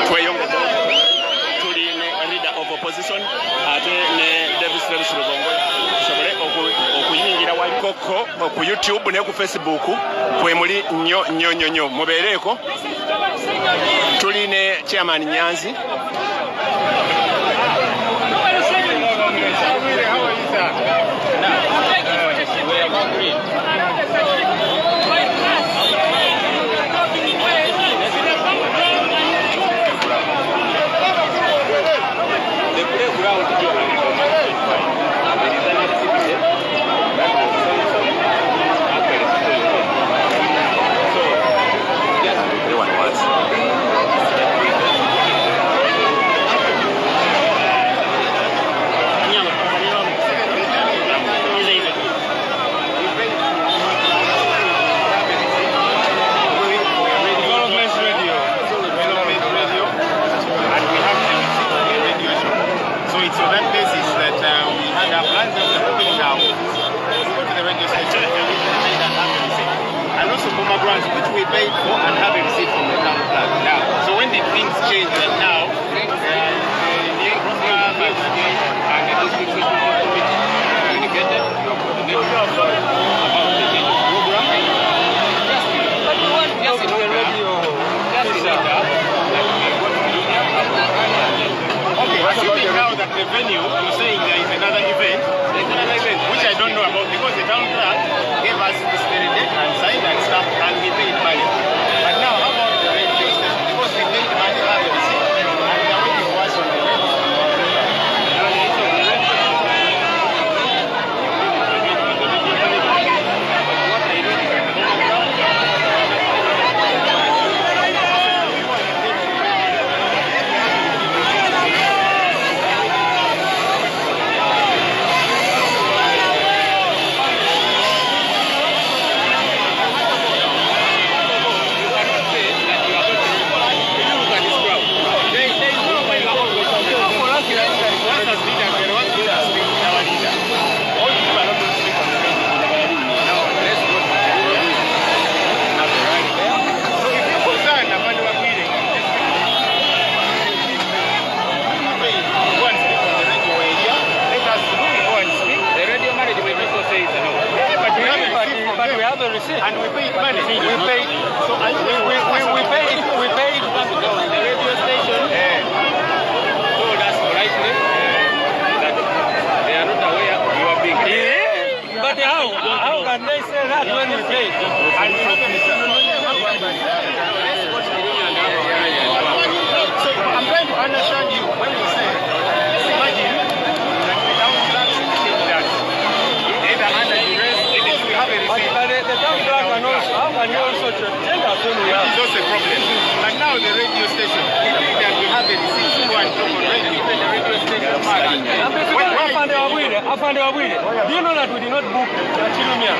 Tweyongo tuli ne leader of opposition ate ne Davis Felix Lubongo sobole okuyingira walikoko ku YouTube ne ku Facebook kwe muli nnyo mubeereko. Tuli ne chairman Nyanzi which we paid for and have a receipt from the town plan. Now, so when the things change and now, the new program and the district communicated about the program. Just in the radio. Okay, assuming now that the venue, you're saying there is another event, which I don't know about because the town clerk gave us this very date and signed and stuff and we paid money. But now how about the radio station? Because we paid money, have a receipt, and they are waiting for us on the radio. And we paid money. We paid. So we paid back to the radio station. So that's rightly that they are not aware you are being paid. But how can they say that when we pay? And we have so I'm trying to understand you when you say imagine that the town clerk did that either under duress. The town clerk can also, how can you also change our phone? It's also a problem. But now the radio station, we think that we have a receipt to go and talk on radio. Even the radio station. Do you know that we did not book Chilumia?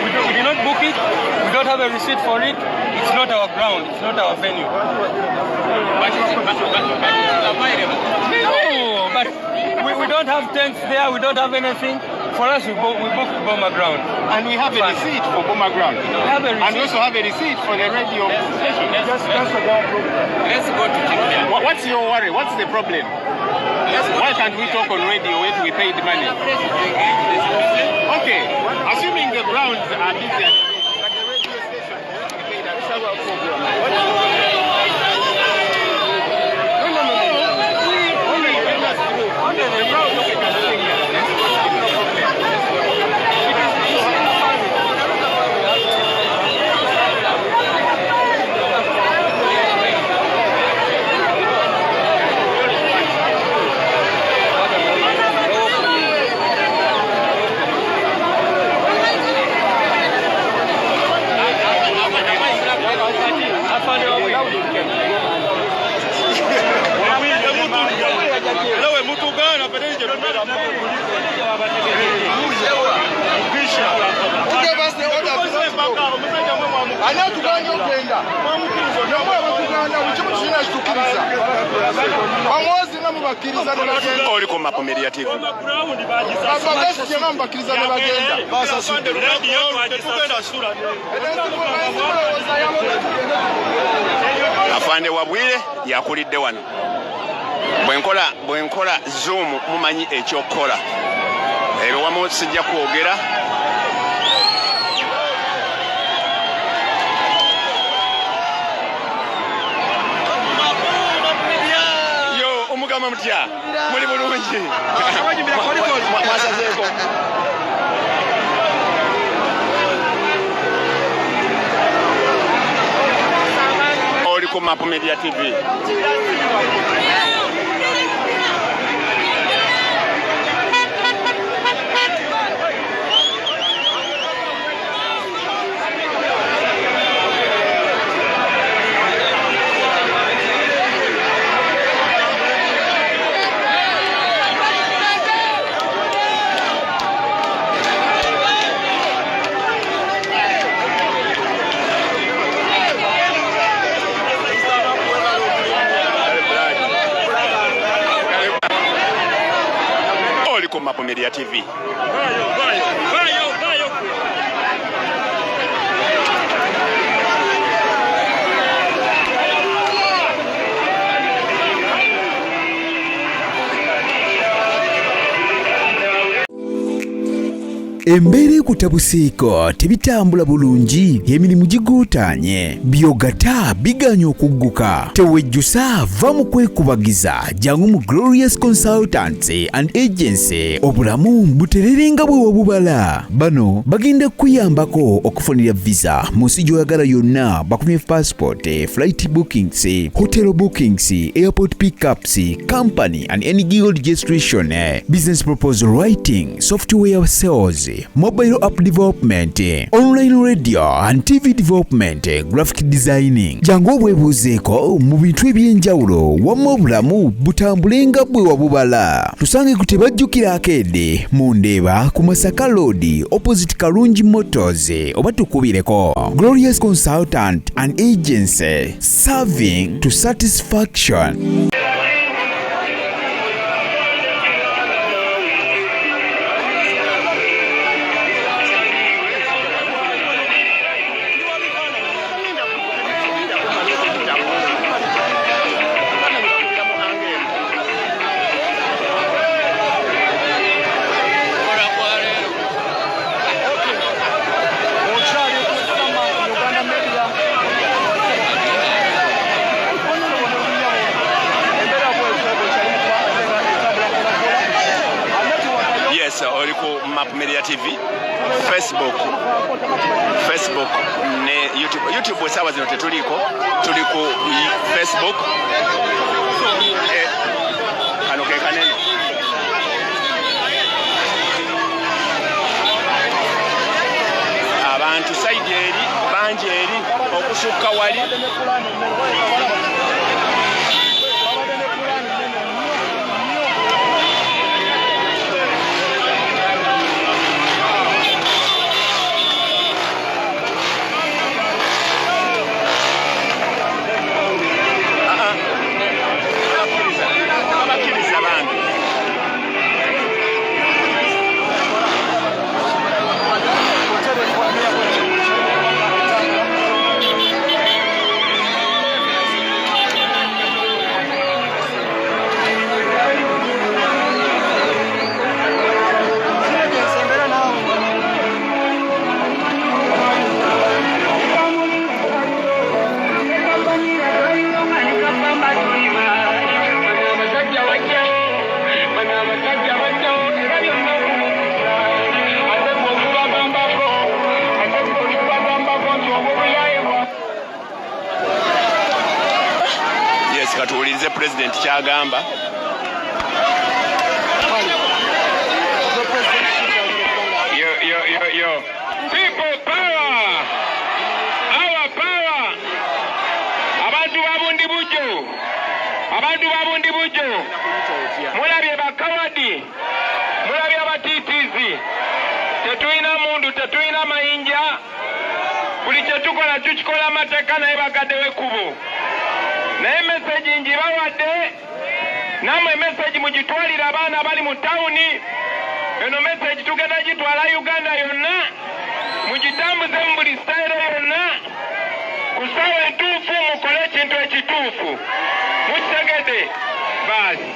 We did not book it. We don't have a receipt for it. It's not our ground. It's not our venue. But it's available. No, but we don't have tents there. We don't have anything. For us, we booked Boma Ground. And we have a receipt for Boma Ground. And we also have a receipt for the radio station. Let's go to Chilumia. What's your worry? What's the problem? Why can't we talk on radio when we paid money? Okay, assuming the grounds are busy, but the radio station, we paid at our program. Anatuganya okugenda. Namwe abakuganda bwe kimu kirina kitukiriza. Bamwozi oli ku Map Media TV. Afande Wabwire yakulidde wano. Bwenkola zoom mumanyi ekyokola. Ero wamu sijja kwogera. Omugama mutya muli bulungi mwasazeeko oli ku Map Media TV. Map Media TV. Embeera ekutabuseeko tebitambula bulungi, emirimu giguutaanye, byogata biganya okugguka. Tewejjusa, va mu kwekubagiza, jangu mu Glorious Consultancy and Agency, obulamu butererenga bwe wabubala. Bano bagenda kuyambako okufunira visa mu nsi gy'oyagala yonna, bakumye passport, flight bookings, hotel bookings, airport pickups, company and any gig registration, business proposal writing, software sales, mobile app development, online radio and TV development, graphic designing. Jangu obwebuuzeeko mu bintu ebyenjawulo wamma obulamu butambulenga bwe wabubala. Tusange ku tebajjukira akeede mu Ndeeba ku Masaka Road opposite Kalungi Motors, oba tukubireko Glorious Consultant and Agency, serving to satisfaction. Oli ku Map Media TV, Facebook ne YouTube esawa zino tetuliko, tuli ku Facebook. Kano ke kanene abantu side eri bangi eri okusukka wali. Katuwulirize President kyagamba. Yo. People power. Our power. Abantu babundi bujo. Mulabye bakawadi. Mulabye abatitizi. Tetulina mundu, tetulina mayinja. Buli kye tukola tukikola amateeka naye bagaddewo ekkubo. Naye message ngibawadde namwe message mugitwalira abaana abali mu tawuni. Eno message tugenda gitwala Uganda yonna, mugitambuze mu buli style yonna, ku ssaawa entuufu mukole ekintu ekituufu. Mukitegedde? Baasi.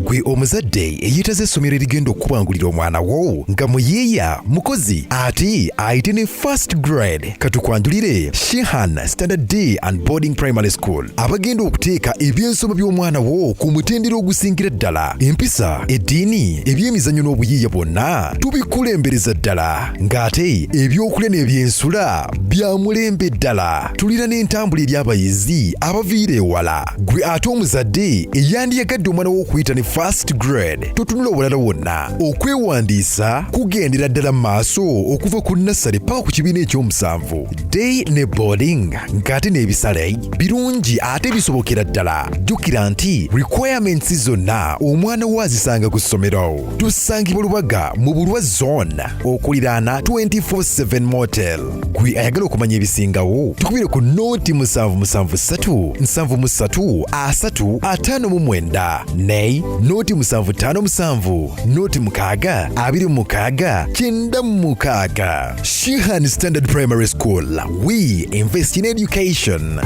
Gwe omuzadde eyitaze essomero erigenda okubangulira omwana wo nga muyiiya mukozi ate ayite ne first grade katukwanjulire Shehan Standard Day and Boarding Primary School abagenda okuteeka ebyensoma by'omwana wo ku mutendera ogusingira ddala empisa eddiini ebyemizannyo n'obuyiiya bwonna tubikulembereza ddala ng'ate ebyokulya n'ebyensula bya mulembe ddala tulira n'entambula eri abayizi abaviira ewala gwe ate omuzadde eyandiyagadde omwana wo okuyita ne first grade totunula obulala wonna okwewandiisa kugendera ddala mu maaso okuva ku nassale paka ku kibiina ekyomusanvu day ne boarding ng'ate n'ebisale birungi ate bisobokera ddala jjukira nti requirements zonna omwana wo azisanga ku ssomero tusangibwa Lubaga mu Bulwa zone okuliraana 24/7 motel gwe ayagala okumanya ebisingawo tukubire ku nooti 773 73 359 ne noti 757 noti 6 26 96 Shehan Standard Primary School. We invest in education.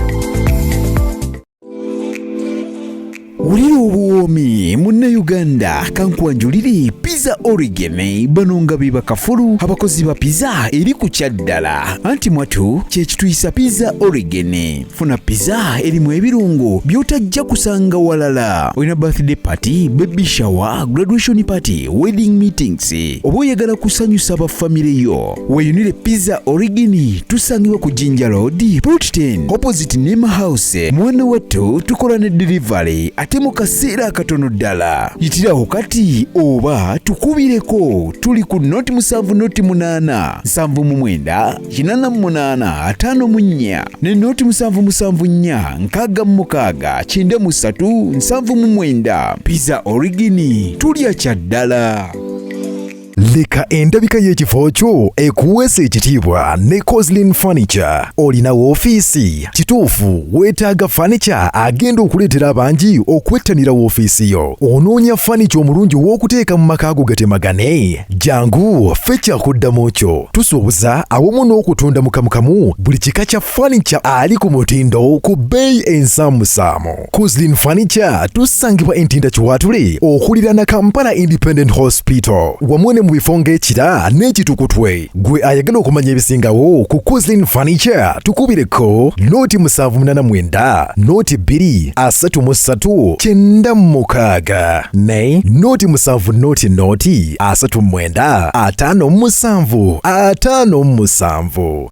Wulira obuwoomi munnayuganda kankwanjulire Pizza Origin bano nga be bakafulu abakozi ba pizza eri ku kyaddala anti mwatu kye kituyisa Pizza Origin. Funa pizza erimu ebirungo by'otajja kusanga walala. Olina birthday party, baby shower, graduation party, wedding meetings oba oyagala kusanyusa abafamire yo weyunire Pizza Origin tusangibwa ku Jinja Road Plot 10 opposite Nema House. Mwana wattu tukola ne delivery ate mu kaseera katono ddala. Yitirawo kati oba tukubireko tuli ku noti 7 noti 8 7 8 54 ne noti 7 6 7 Pizza Origin tulya kyaddala. Leka endabika y'ekifo kyo ekuweesa ekitiibwa ne Coslin Furniture. Olina woofiisi kituufu weetaaga furniture agenda okuleetera abangi okwettanira woofiisi yo. Onoonya furniture omulungi w'okuteeka mu maka go gatemagane. Jangu ffe kyakuddamu kyo tusuubuza awamu n'okutunda mu kamukamu buli kika kya furniture ali ku mutindo ku bbeeyi ensaamusaamu. Coslin Furniture tusangibwa Entinda Kiwatule okuliraana Kampala Independent Hospital wamu ne mu bifo ng'ekira n'ekitukutwe. Gwe ayagala okumanya ebisingawo ku Coslin Furniture tukubireko noti 789 noti 233 96 ne noti 7 noti 39 57 57.